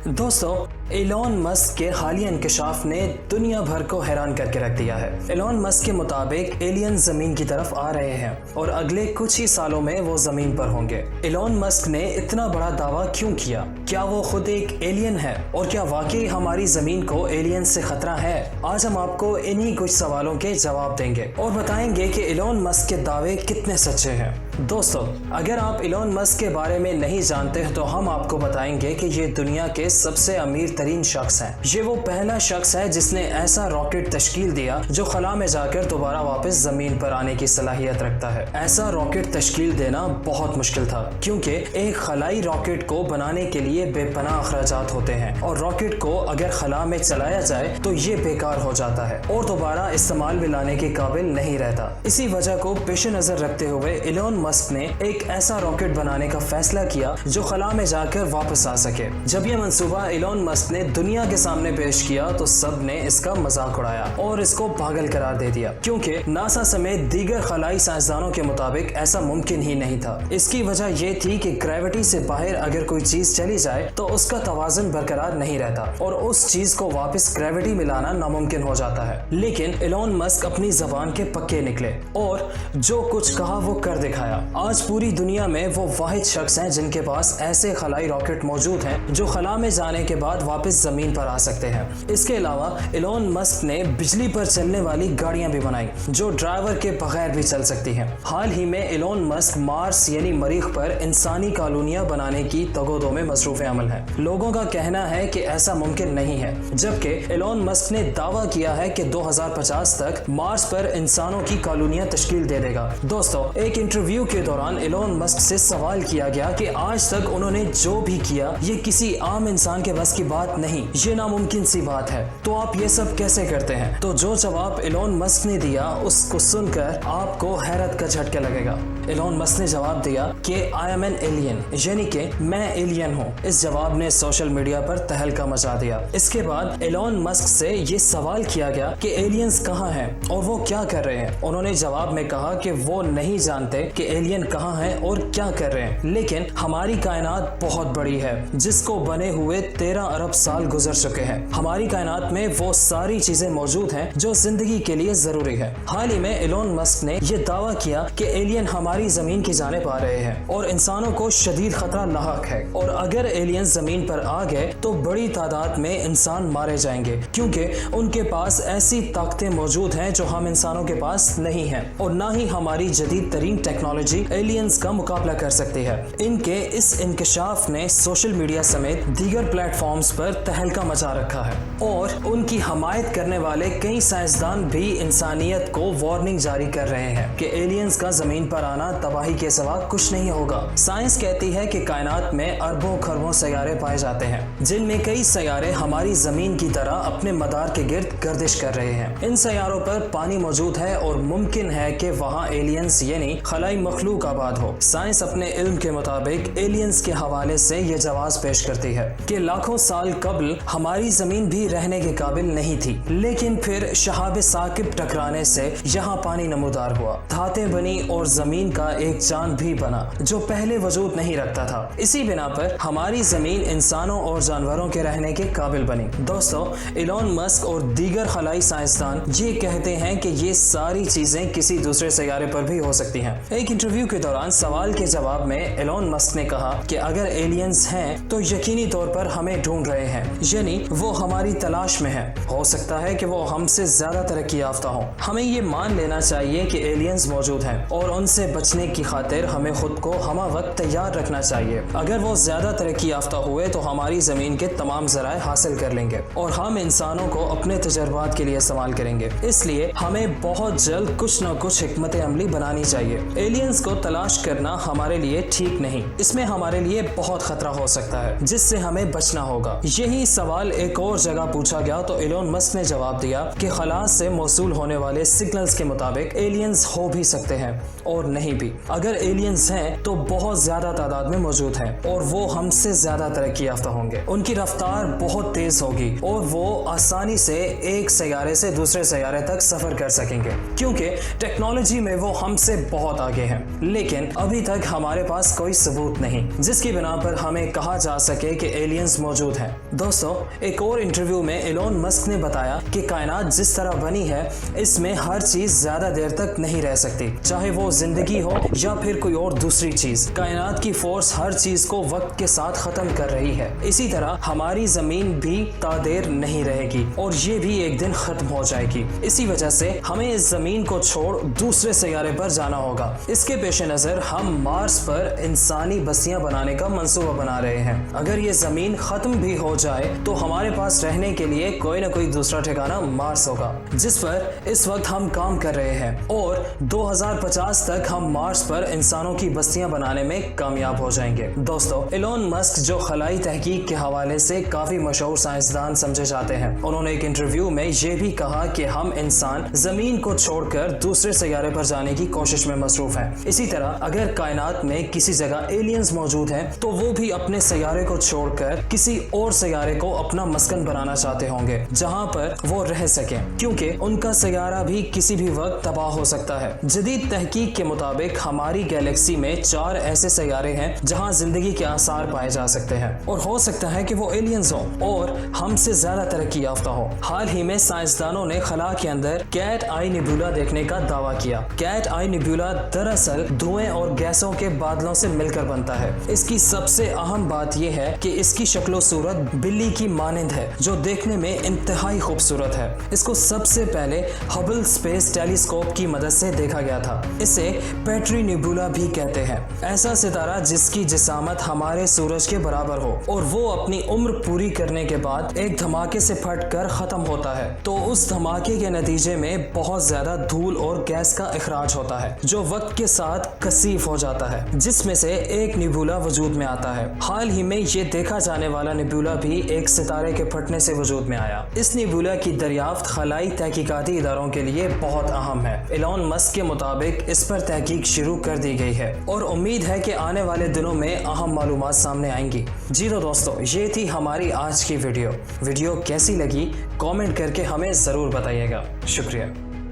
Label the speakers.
Speaker 1: दोस्तों, Elon Musk के हालिया इंकशाफ ने दुनिया भर को हैरान करके रख दिया है। एलॉन मस्क के मुताबिक एलियन जमीन की तरफ आ रहे हैं और अगले कुछ ही सालों में वो जमीन पर होंगे। एलॉन मस्क ने इतना बड़ा दावा क्यों किया? क्या वो खुद एक एलियन है और क्या वाकई हमारी जमीन को एलियन से खतरा है? आज हम आपको इन्हीं कुछ सवालों के जवाब देंगे और बताएंगे कि एलॉन मस्क के दावे कितने सच्चे हैं। दोस्तों, अगर आप एलॉन मस्क के बारे में नहीं जानते तो हम आपको बताएंगे कि ये दुनिया के सबसे अमीर तरीन शख्स हैं। ये वो पहला शख्स है जिसने ऐसा रॉकेट तश्कील दिया जो खला में जाकर दोबारा वापस जमीन पर आने की सलाहियत रखता है। ऐसा रॉकेट तश्कील देना बहुत मुश्किल था क्योंकि एक खलाई रॉकेट को बनाने के लिए बेपनाह अखराजात होते हैं और रॉकेट को अगर खला में चलाया जाए तो ये बेकार हो जाता है और दोबारा इस्तेमाल में लाने के काबिल नहीं रहता। इसी वजह को पेश नजर रखते हुए एलॉन मस्क ने एक ऐसा रॉकेट बनाने का फैसला किया जो खला में जाकर वापस आ सके। जब यह मंसूबा एलॉन मस्क ने दुनिया के सामने पेश किया तो सब ने इसका मजाक उड़ाया और इसको पागल करार दे दिया क्योंकि नासा समेत दीगर खलाई साइंसदानों के मुताबिक ऐसा मुमकिन ही नहीं था। इसकी वजह यह थी कि ग्रेविटी से बाहर अगर कोई चीज चली जाए तो उसका तवाज़ुन बरकरार नहीं रहता और उस चीज को वापस ग्रेविटी में लाना नामुमकिन हो जाता है। लेकिन एलॉन मस्क अपनी जबान के पक्के निकले और जो कुछ कहा वो कर दिखाया। आज पूरी दुनिया में वो वाहिद शख्स हैं जिनके पास ऐसे खलाई रॉकेट मौजूद हैं जो खला में जाने के बाद वापस जमीन पर आ सकते हैं। इसके अलावा एलॉन मस्क ने बिजली पर चलने वाली गाड़ियां भी बनाई जो ड्राइवर के बगैर भी चल सकती हैं। हाल ही में एलॉन मस्क मार्स यानी मरीख पर इंसानी कॉलोनियां बनाने की तगोदो में मसरूफ अमल है। लोगों का कहना है कि ऐसा मुमकिन नहीं है, जबकि एलॉन मस्क ने दावा किया है कि 2050 तक मार्स पर इंसानों की कॉलोनियां तश्कील दे देगा। दोस्तों, एक इंटरव्यू के दौरान एलॉन मस्क से सवाल किया गया कि आज तक उन्होंने जो भी किया ये किसी आम इंसान के बस की बात नहीं, ये नामुमकिन सी बात है, तो आप ये सब कैसे करते हैं? तो जो जवाब एलॉन मस्क ने दिया उसको सुनकर आपको हैरत का झटका लगेगा। एलॉन मस्क ने जवाब दिया कि आई एम एन एलियन, यानी कि मैं एलियन हूँ। इस जवाब ने सोशल मीडिया पर तहलका मचा दिया। इसके बाद एलॉन मस्क से ये सवाल किया गया कि एलियंस कहाँ हैं और वो क्या कर रहे हैं। उन्होंने जवाब में कहा कि वो नहीं जानते कि एलियन कहाँ हैं और क्या कर रहे हैं, लेकिन हमारी कायनात बहुत बड़ी है जिसको बने हुए 13 अरब साल गुजर चुके हैं। हमारी कायनात में वो सारी चीजें मौजूद हैं जो जिंदगी के लिए जरूरी है। हाल ही में एलॉन मस्क ने यह दावा किया कि एलियन हमारी जमीन की जानिब आ रहे हैं और इंसानों को शदीद खतरा लाहक है और अगर एलियन जमीन पर आ गए तो बड़ी तादाद में इंसान मारे जाएंगे क्योंकि उनके पास ऐसी ताकतें मौजूद हैं जो हम इंसानों के पास नहीं है और ना ही हमारी जदीद तरीन टेक्नोलॉजी एलियंस का मुकाबला कर सकती है। इनके इस इंकशाफ ने सोशल मीडिया समेत दीगर प्लेटफॉर्म्स पर तहलका मचा रखा है और उनकी हमायत करने वाले कई साइंसदान भी इंसानियत को वार्निंग जारी कर रहे हैं कि एलियंस का जमीन पर आना तबाही के सिवा कुछ नहीं होगा। साइंस कहती है कि कायनात में अरबों खरबों सैयारे पाए जाते हैं जिनमें कई सैयारे हमारी जमीन की तरह अपने मदार के गिर्द गर्दिश कर रहे हैं। इन सैयारों पर पानी मौजूद है और मुमकिन है कि वहाँ एलियंस यानी खलाई मखलूक आबाद हो। साइंस अपने इल्म के मुताबिक एलियंस के हवाले से ये जवाब पेश करती है कि लाखों साल कबल हमारी जमीन भी रहने के काबिल नहीं थी, लेकिन फिर शहाब साकिब टकराने से यहाँ पानी नमूदार हुआ, धातें बनी और जमीन का एक चांद भी बना जो पहले वजूद नहीं रखता था। इसी बिना पर हमारी जमीन इंसानों और जानवरों के रहने के काबिल बनी। दोस्तों, एलॉन मस्क और दीगर खलाई साइंसदान ये कहते हैं कि ये सारी चीजें किसी दूसरे सैयारे पर भी हो सकती हैं। एक इंटरव्यू के दौरान सवाल के जवाब में एलॉन मस्क ने कहा कि अगर एलियंस हैं तो यकीनी तौर पर हमें ढूंढ रहे हैं, यानी वो हमारी तलाश में है। हो सकता है कि वो हमसे ज्यादा तरक्की याफ्ता हो। हमें ये मान लेना चाहिए कि एलियंस मौजूद हैं और उनसे बचने की खातिर हमें खुद को हमा वक्त तैयार रखना चाहिए। अगर वो ज्यादा तरक्की याफ्ता हुए तो हमारी जमीन के तमाम ज़राए हासिल कर लेंगे और हम इंसानों को अपने तजर्बात के लिए इस्तेमाल करेंगे। इसलिए हमें बहुत जल्द कुछ न कुछ हिकमत अमली बनानी चाहिए। एलियंस को तलाश करना हमारे लिए ठीक नहीं, इसमें हमारे लिए बहुत खतरा हो सकता है जिससे हमें बचना होगा। यही सवाल एक और जगह पूछा गया तो एलोन मस्क ने जवाब दिया कि खला से मौसूल होने वाले सिग्नल्स के मुताबिक एलियंस हो भी सकते हैं और नहीं भी। अगर एलियंस हैं तो बहुत ज्यादा तादाद में मौजूद हैं और वो हमसे ज्यादा तरक्की याफ्ता होंगे। उनकी रफ्तार बहुत तेज होगी और वो आसानी से एक सैयारे से दूसरे सैयारे तक सफर कर सकेंगे, क्योंकि टेक्नोलॉजी में वो हमसे बहुत आगे हैं। लेकिन अभी तक हमारे पास कोई सबूत नहीं जिसकी बिना पर हमें कहा जा सके कि एलियंस मौजूद हैं। दोस्तों, एक और इंटरव्यू में एलोन मस्क ने बताया कि कायनात जिस तरह बनी है इसमें हर चीज ज्यादा देर तक नहीं रह सकती, चाहे वो जिंदगी हो या फिर कोई और दूसरी चीज। कायनात की फोर्स हर चीज को वक्त के साथ खत्म कर रही है। इसी तरह हमारी जमीन भी तादेर नहीं रहेगी और ये भी एक दिन खत्म हो जाएगी। इसी वजह से हमें इस जमीन को छोड़ दूसरे सैयारे पर जाना होगा। इसके पेश नजर हम मार्स पर इंसानी बस्तियां बनाने का मंसूबा बना रहे हैं। अगर ये जमीन खत्म भी हो जाए तो हमारे पास रहने के लिए कोई ना कोई दूसरा ठिकाना मार्स होगा, जिस पर इस वक्त हम काम कर रहे हैं और 2050 तक हम मार्स पर इंसानों की बस्तियां बनाने में कामयाब हो जाएंगे। दोस्तों, एलोन मस्क जो खलाई तहकीक के हवाले से काफी मशहूर साइंसदान समझे जाते हैं, उन्होंने एक इंटरव्यू में ये भी कहा कि हम इंसान जमीन को छोड़कर दूसरे सैयारे पर जाने की कोशिश में मसरूफ हैं। इसी तरह अगर कायनात में किसी जगह एलियंस मौजूद हैं तो वो भी अपने सैयारे को छोड़कर किसी और सैयारे को अपना मस्कन बनाना चाहते होंगे जहां पर वो रह सकें, क्योंकि उनका सैयारा भी किसी भी वक्त तबाह हो सकता है। जदीद तहकीक के मुताबिक हमारी गैलेक्सी में 4 ऐसे सैयारे हैं जहां जिंदगी के आसार पाए जा सकते हैं और हो सकता है कि वो एलियंस हो और हमसे ज्यादा तरक्की याफ्ता हो। हाल ही में साइंसदानों ने खला के अंदर कैट आई निब्यूला देखने का दावा किया। कैट आई निब्यूला दरअसल धुएं और गैसों के बादलों से मिलकर बनता है। इसकी सबसे अहम बात यह है कि इसकी शक्लो सूरत बिल्ली की मानंद है जो देखने में इंतहाई खूबसूरत है। इसको सबसे पहले हबल स्पेस टेलीस्कोप की मदद से देखा गया था। इसे पेट्री निब्यूला भी कहते हैं। ऐसा सितारा जिसकी जिसामत हमारे सूरज के बराबर हो और वो अपनी उम्र पूरी करने के बाद एक धमाके से फटकर खत्म होता है, तो उस धमाके के नतीजे में बहुत ज्यादा धूल और गैस का इखराज होता है जो वक्त के साथ कसीफ हो जाता है, जिसमें से एक निब्यूला वजूद में आता है। हाल ही में ये देखा जाने वाला निब्यूला भी एक सितारे के फटने से वजूद में आया। इस निब्यूला की दरियाफ्त खलाई तहकीकाती इदारों के लिए बहुत अहम है। एलोन मस्क के मुताबिक इस पर तहकीक शुरू कर दी गई है और उम्मीद है कि आने वाले दिनों में अहम मालूमात सामने आएंगी। जी तो दोस्तों, ये थी हमारी आज की वीडियो कैसी लगी कमेंट करके हमें ज़रूर बताइएगा। शुक्रिया।